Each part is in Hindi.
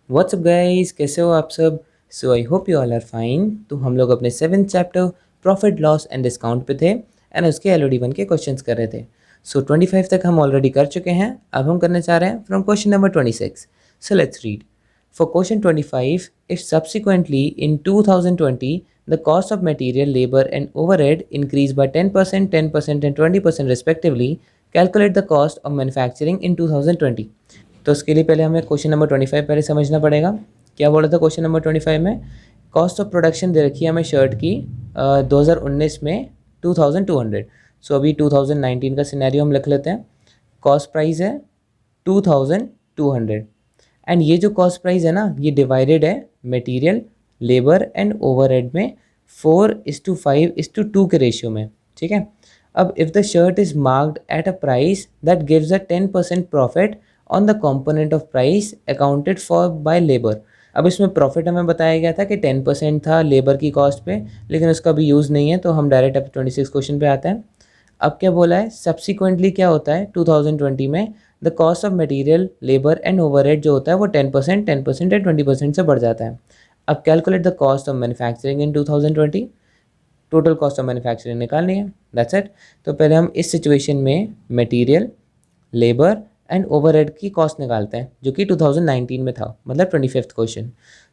व्हाट्सअप गाइस, कैसे हो आप सब। So I hope you all are fine. तो हम लोग अपने 7th chapter profit loss and discount पे थे एंड उसके LOD1 के क्वेश्चंस कर रहे थे। सो 25 तक हम ऑलरेडी कर चुके हैं। अब हम करने चाह रहे हैं from question number 26। So let's read. For question 25, if subsequently in 2020 the cost of material, labor and overhead increased by 10%, 10% and 20% respectively, calculate the cost of manufacturing in 2020। तो उसके लिए पहले हमें क्वेश्चन नंबर 25 पहले समझना पड़ेगा। क्या बोला था क्वेश्चन नंबर 25 में? कॉस्ट ऑफ प्रोडक्शन दे रखी है हमें शर्ट की 2019 में 2200। सो अभी 2019 का सिनेरियो हम लिख लेते हैं। कॉस्ट प्राइस है 2200 एंड ये जो कॉस्ट प्राइस है ना, ये डिवाइडेड है मटेरियल, लेबर एंड ओवरहेड में 4:5:2 के रेशियो में। ठीक है। अब if the shirt is marked at a price that gives a 10% profit on the component of price accounted for by labour. अब इसमें प्रॉफिट हमें बताया गया था कि 10% था लेबर की कॉस्ट पे, लेकिन उसका भी यूज़ नहीं है, तो हम डायरेक्ट अब 26 क्वेश्चन पे आते हैं। अब क्या बोला है, सब्सिक्वेंटली क्या होता है 2020 में, the cost of material, labour and overhead जो होता है वो 10%, 10% एंड 20% से बढ़ जाता है। अब calculate the cost of manufacturing in 2020। Total cost of manufacturing निकालनी है, दैट्स इट। तो पहले हम इस सिचुएशन में मटेरियल, लेबर एंड ओवरहेड की कॉस्ट निकालते हैं, जो कि 2019 में था, मतलब 25th क्वेश्चन।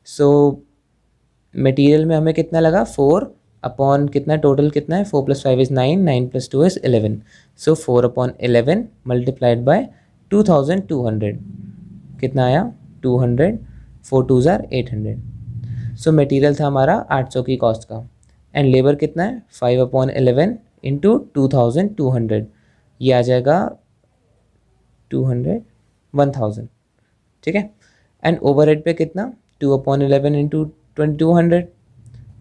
सो मटेरियल में हमें कितना लगा, 4 अपॉन कितना, टोटल कितना है, 4 + 5 is 9, 9 + 2 is 11। So 4/11 multiplied by 2200 कितना आया, 200। 4 2 ज़ार 800। सो मटेरियल था हमारा 800 की कॉस्ट का एंड लेबर कितना है, 5/11 इंटू 2200, ये आ जाएगा 200, 1000। ठीक है। एंड ओवरहेड पे कितना, 2/11 into 2200।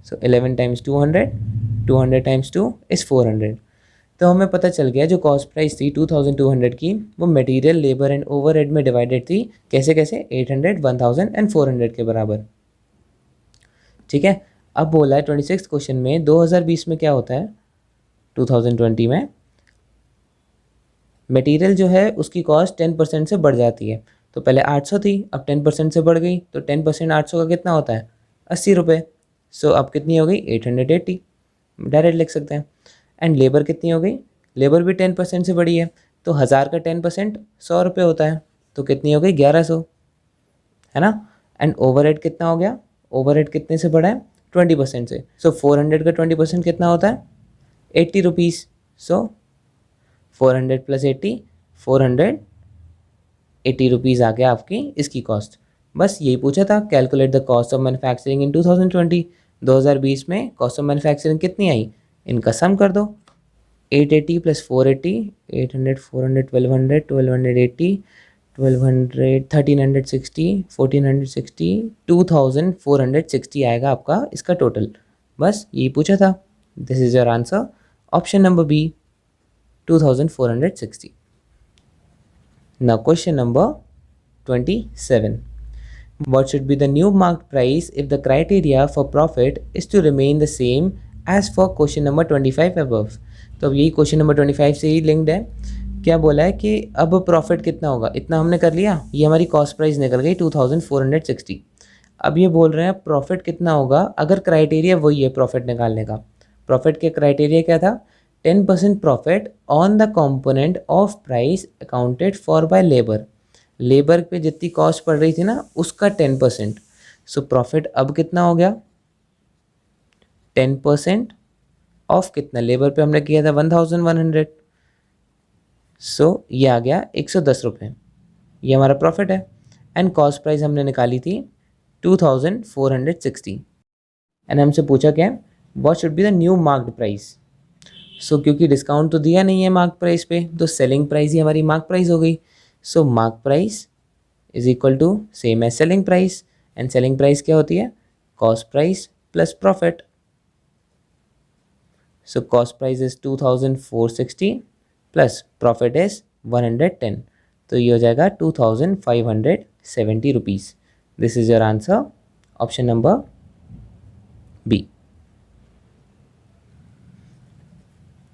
So 11 times 200, 200 times 2 is 400। तो हमें पता चल गया जो कॉस्ट प्राइस थी 2200 की, वो मटेरियल, लेबर एंड ओवरहेड में डिवाइडेड थी। कैसे कैसे, 800, 1000 एंड 400 के बराबर। ठीक है। अब बोला है 26 क्वेश्चन में 2020 में क्या होता है, 2020 में मटेरियल जो है उसकी कॉस्ट 10% से बढ़ जाती है। तो पहले 800 थी, अब 10% से बढ़ गई, तो 10% 800 का कितना होता है, 80 रुपये। सो अब कितनी हो गई, 880, डायरेक्ट लिख सकते हैं। एंड लेबर कितनी हो गई, लेबर भी 10% से बढ़ी है, तो 1000 का 10% 100 रुपये होता है, तो कितनी हो गई, 1100, है ना। एंड ओवरहेड कितना हो गया, ओवरहेड कितने से बढ़ा है, 20% से। सो 400 का 20% कितना होता है, 80 रुपीज़। सो 400 + 80, 480 रुपीज़ आ गया आपकी इसकी कॉस्ट। बस यही पूछा था, calculate the cost of manufacturing इन 2020। 2020 में कॉस्ट ऑफ मैन्युफैक्चरिंग कितनी आई, इनका सम कर दो। 880 + 480, 800, 400, 1200, 1280, 1200, 1360, 1460, 2460 आएगा आपका इसका टोटल। बस यही पूछा था। This is your answer, option number B, 2460। Now question number 27. What should be the new marked price if the criteria for profit is to remain the same as for question number 25 above? तो अब यही क्वेश्चन नंबर 25 से ही लिंक्ड है। क्या बोला है कि अब प्रॉफिट कितना होगा, इतना हमने कर लिया, ये हमारी कॉस्ट प्राइस निकल गई 2460। अब ये बोल रहे हैं प्रॉफिट कितना होगा अगर क्राइटेरिया वही है प्रॉफिट निकालने का। प्रॉफिट के क्राइटेरिया क्या था, 10% profit on the component of price accounted for by labour. Labour पे जितनी कॉस्ट पड़ रही थी ना उसका 10%। सो प्रॉफिट अब कितना हो गया, 10% ऑफ कितना, लेबर पे हमने किया था 1100। सो ये आ गया 110 रुपये, ये हमारा प्रॉफिट है। एंड कॉस्ट प्राइस हमने निकाली थी 2460। एंड हमसे पूछा क्या है, what should be the new marked price. So क्योंकि डिस्काउंट तो दिया नहीं है मार्क प्राइस पे, तो सेलिंग प्राइस ही हमारी मार्क प्राइस हो गई। So mark price is equal to same as selling price, and selling price क्या होती है, cost price plus profit. So cost price is 2460 plus profit is 110, तो ये हो जाएगा 2570 rupees. This is your answer, option number B.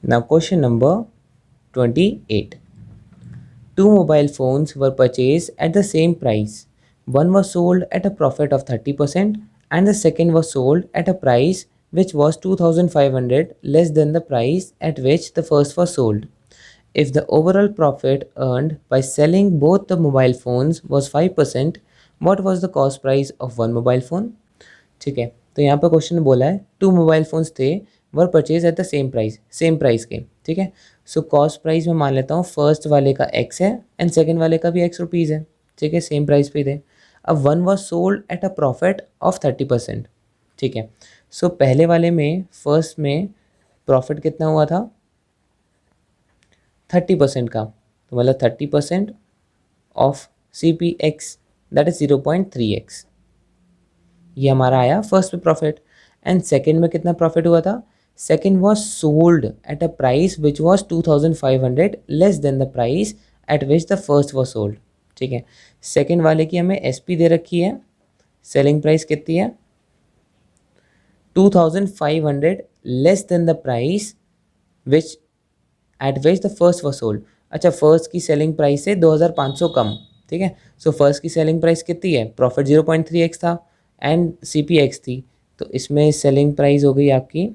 Now question number 28. Two mobile phones were purchased at the same price, One was sold at a profit of 30% and the second was sold at a price which was 2500 less than the price at which the first was sold. If the overall profit earned by selling both the mobile phones was 5%, what was the cost price of one mobile phone? ठीक है, तो यहाँ पर क्वेश्चन बोला है टू मोबाइल फोन्स थे वर purchase at the same price के। ठीक है, सो कॉस्ट प्राइस में मान लेता हूँ फर्स्ट वाले का एक्स है एंड सेकंड वाले का भी एक्स रुपीज़ है। ठीक है, सेम प्राइस पे थे। अब one was sold at a profit of 30%। ठीक है, सो पहले वाले में फर्स्ट में प्रॉफिट कितना हुआ था 30% का, तो मतलब 30% of C P x that is 0.3x, ये हमारा आया फर्स्ट में प्रॉफिट। एंड सेकंड में कितना प्रॉफिट हुआ था, second was sold at a price which was 2500 less than the price at which the first was sold. ठीक है, सेकंड वाले की हमें एसपी दे रखी है, सेलिंग प्राइस कितनी है 2500 less than the price which eight which the first was sold. अच्छा, फर्स्ट की सेलिंग प्राइस से 2500 कम। ठीक है, सो फर्स्ट की सेलिंग प्राइस कितनी है, प्रॉफिट 0.3x था एंड सी पी एक्स थी, तो इसमें सेलिंग प्राइस हो गई आपकी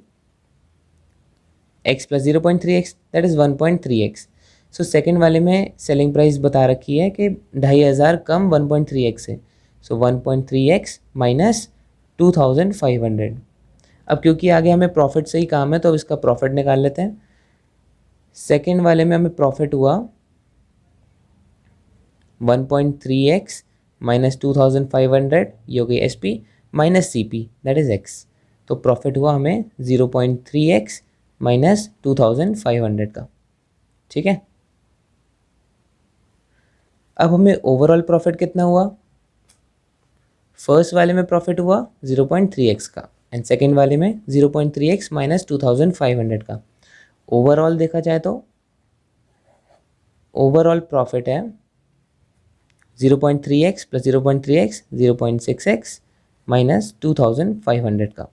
x plus 0.3x that is 1.3x। So second वाले में सेलिंग प्राइस बता रखी है कि 2500 कम 1.3x से, सो 1.3x माइनस 2500। अब क्योंकि आगे हमें प्रॉफिट से ही काम है तो अब इसका प्रॉफिट निकाल लेते हैं। सेकेंड वाले में हमें प्रॉफिट हुआ 1.3x माइनस 2500, ये हो गई S P minus C P that is x, तो प्रॉफिट हुआ हमें 0.3x माइनस 2500 का। ठीक है, अब हमें ओवरऑल प्रॉफिट कितना हुआ, फर्स्ट वाले में प्रॉफिट हुआ 0.3x का एंड सेकेंड वाले में 0.3x माइनस 2500 का। ओवरऑल देखा जाए तो ओवरऑल प्रॉफिट है 0.3x plus 0.3x 0.6x minus 2500 का।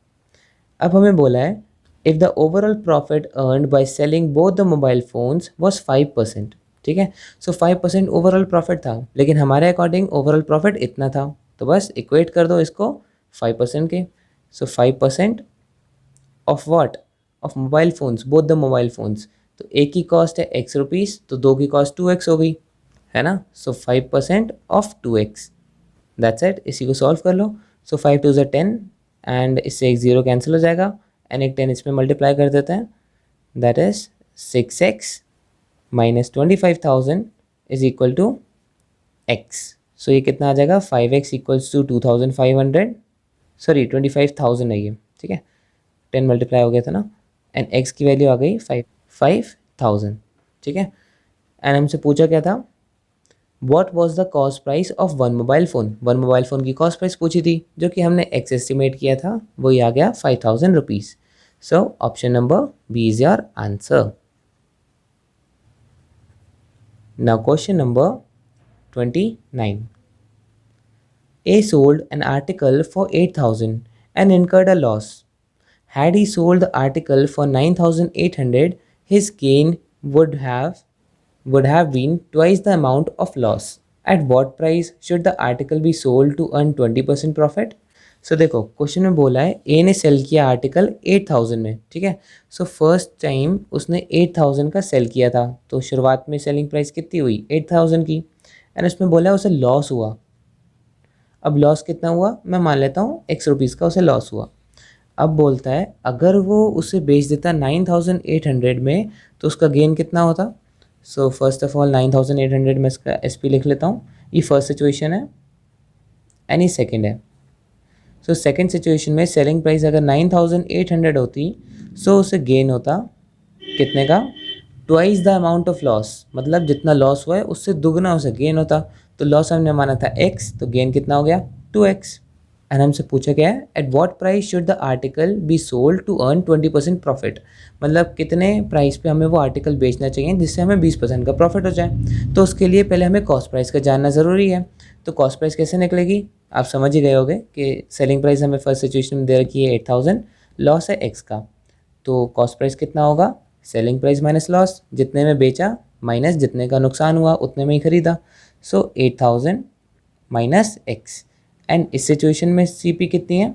अब हमें बोला है if the overall profit earned by selling both the mobile phones was 5%। ठीक है, सो 5% ओवरऑल प्रॉफिट था, लेकिन हमारे अकॉर्डिंग ओवरऑल प्रॉफिट इतना था, तो बस इक्वेट कर दो इसको 5% के। सो 5% of what, of mobile phones both the mobile phones, तो एक की कॉस्ट है x रुपीज़ तो दो की कॉस्ट 2x हो गई है ना, सो 5% ऑफ 2x दैट्स इट। इसी को सॉल्व कर लो, सो 5 2 ज़ा 10 एंड इससे एक ज़ीरो कैंसिल हो जाएगा एंड एक 10 इसमें मल्टीप्लाई कर देते हैं that is 6x minus 25,000 is equal to x। So ये कितना आ जाएगा 5x इक्वल्स टू 2500, सॉरी 25,000 है ये। ठीक है, 10 मल्टीप्लाई हो गया था ना एंड x की वैल्यू आ गई 5,000। ठीक है, एंड हमसे पूछा क्या था, what was the cost price of one mobile phone, one mobile phone की कॉस्ट प्राइस पूछी थी जो कि हमने x एस्टिमेट किया था, वही आ गया 5,000 rupees. So option number B is your answer. Now question number 29. A sold an article for 8,000 and incurred a loss. Had he sold the article for 9,800, his gain would have been twice the amount of loss. At what price should the article be sold to earn 20% profit? सो देखो क्वेश्चन में बोला है ए ने सेल किया आर्टिकल 8,000 में। ठीक है, सो फर्स्ट टाइम उसने 8,000 का सेल किया था, तो शुरुआत में सेलिंग प्राइस कितनी हुई 8,000 की एंड उसमें बोला है उसे लॉस हुआ। अब लॉस कितना हुआ, मैं मान लेता हूँ x रुपीज़ का उसे लॉस हुआ। अब बोलता है अगर वो उसे बेच देता 9,800 में तो उसका गेन कितना होता। सो फर्स्ट ऑफ ऑल 9,800 में इसका एस पी लिख लेता हूँ, ये फर्स्ट सिचुएशन है एंड ये सेकेंड है। सो सेकेंड सिचुएशन में सेलिंग प्राइस अगर 9,800 होती सो उसे गेन होता कितने का, twice the amount of loss, मतलब जितना लॉस हुआ है उससे दुगना उसे गेन होता। तो लॉस हमने माना था x, तो गेन कितना हो गया 2x। एंड हमसे पूछा गया है at what price should the article be sold to earn 20% profit, मतलब कितने प्राइस पे हमें वो आर्टिकल बेचना चाहिए जिससे हमें 20% का प्रॉफिट हो जाए। तो उसके लिए पहले हमें कॉस्ट प्राइस का जानना ज़रूरी है। तो कॉस्ट प्राइस कैसे निकलेगी, आप समझ ही गए होंगे कि सेलिंग प्राइस हमें फर्स्ट सिचुएशन में दे रखी है 8,000, लॉस है x का, तो कॉस्ट प्राइस कितना होगा सेलिंग प्राइस माइनस लॉस, जितने में बेचा माइनस जितने का नुकसान हुआ उतने में ही खरीदा। सो 8,000 माइनस एक्स। एंड इस सिचुएशन में सी पी कितनी है,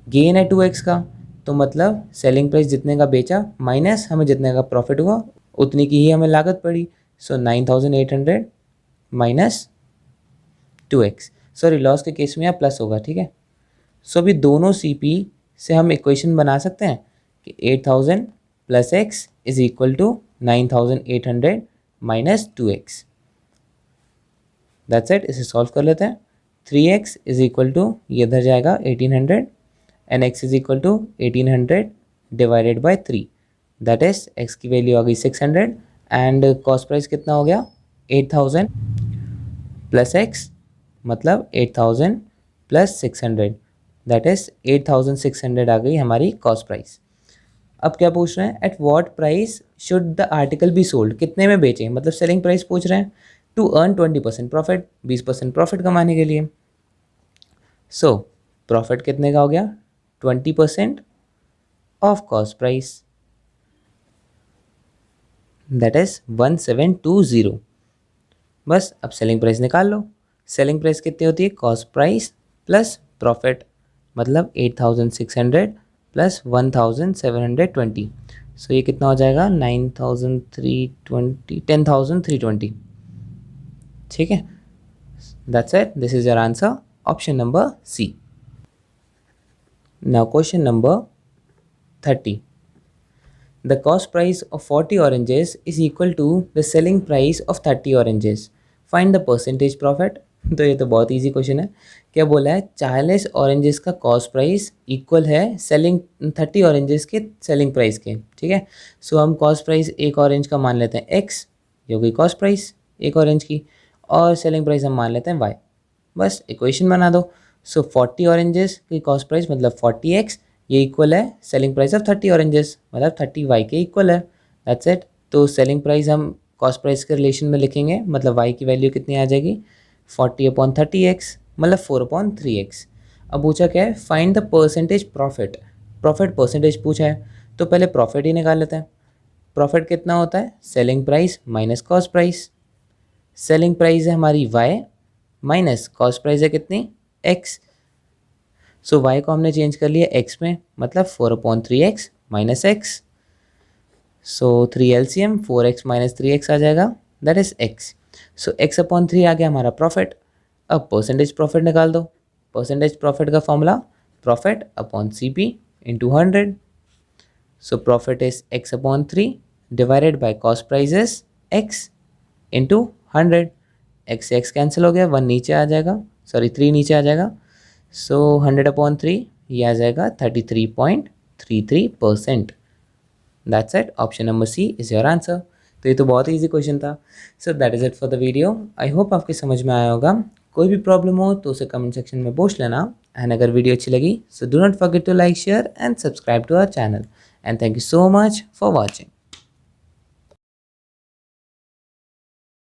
गेन है 2x का, तो मतलब सेलिंग प्राइस जितने का बेचा माइनस हमें जितने का प्रॉफिट हुआ उतनी की ही हमें लागत पड़ी। सो 9800 माइनस 2x, सॉरी लॉस के केस में यहाँ प्लस होगा, ठीक है। सो अभी दोनों सी पी से हम इक्वेशन बना सकते हैं कि 8000 plus x is equal to 9800 minus 2x। That's it, इसे सॉल्व कर लेते हैं। 3x इज इक्वल टू, ये इधर जाएगा 1800 and x is equal to 1800 divided by 3, that is x की वैल्यू आ गई 600 एंड कॉस्ट प्राइस कितना हो गया 8000 प्लस x, मतलब 8000 प्लस 600, दैट इज 8600 आ गई हमारी कॉस्ट प्राइस। अब क्या पूछ रहे हैं, eight what price should the article be sold, कितने में बेचें, मतलब सेलिंग प्राइस पूछ रहे हैं, टू अर्न 20% प्रॉफिट, 20% प्रॉफिट कमाने के लिए। सो प्रॉफिट कितने का हो गया 20% of cost price, that is 1720। बस अब सेलिंग प्राइस निकाल लो। सेलिंग प्राइस कितनी होती है, कॉस्ट प्राइस प्लस प्रॉफिट, मतलब 8600 प्लस 1720। सो ये कितना हो जाएगा 9320, 10320, ठीक है। That's it, this is your answer, option number C. Now question number 30. The cost price of 40 oranges is equal to the selling price of 30 oranges. Find the percentage profit. तो ये तो बहुत इजी क्वेश्चन है। क्या बोला है, 40 ऑरेंजेस का कॉस्ट प्राइस इक्वल है सेलिंग 30 ऑरेंजेस के सेलिंग प्राइस के, ठीक है। सो हम कॉस्ट प्राइस एक ऑरेंज का मान लेते हैं एक्स, जो कि कॉस्ट प्राइस एक ऑरेंज की, और सेलिंग प्राइस हम मान लेते हैं वाई। बस इक्वेशन बना दो। सो 40 ऑरेंजेस की कॉस्ट प्राइस मतलब 40x, ये इक्वल है सेलिंग प्राइस ऑफ 30 ऑरेंजेस, मतलब 30y के इक्वल है। That's it. तो सेलिंग प्राइस हम कॉस्ट प्राइस के रिलेशन में लिखेंगे, मतलब y की वैल्यू कितनी आ जाएगी 40/30x, मतलब 4/3x। अब पूछा क्या है, find the percentage profit, profit percentage पूछा है, तो पहले प्रॉफिट ही निकाल लेते हैं। प्रॉफिट कितना होता है, selling price minus cost price. Selling price है हमारी y माइनस कॉस्ट प्राइस है कितनी x। सो y को हमने चेंज कर लिया x में, मतलब 4/3x माइनस एक्स। सो 3 LCM 4x माइनस 3x आ जाएगा, that is x। So x/3 आ गया हमारा प्रॉफिट। अब परसेंटेज प्रॉफिट निकाल दो। परसेंटेज प्रॉफिट का formula profit upon CP into 100। So profit is x/3 divided by cost price is x into 100। x से x कैंसिल हो गया, 1 नीचे आ जाएगा, सॉरी 3 नीचे आ जाएगा। सो 100/3 ये आ जाएगा 33.33%। That's it, option number C is your answer. तो ये तो बहुत ही ईजी क्वेश्चन था। So that is it for the video. I hope आपकी समझ में आया होगा। कोई भी प्रॉब्लम हो तो उसे कमेंट सेक्शन में पूछ लेना। एंड अगर वीडियो अच्छी लगी so do not forget to like, share and subscribe to our channel. And thank you so much for watching.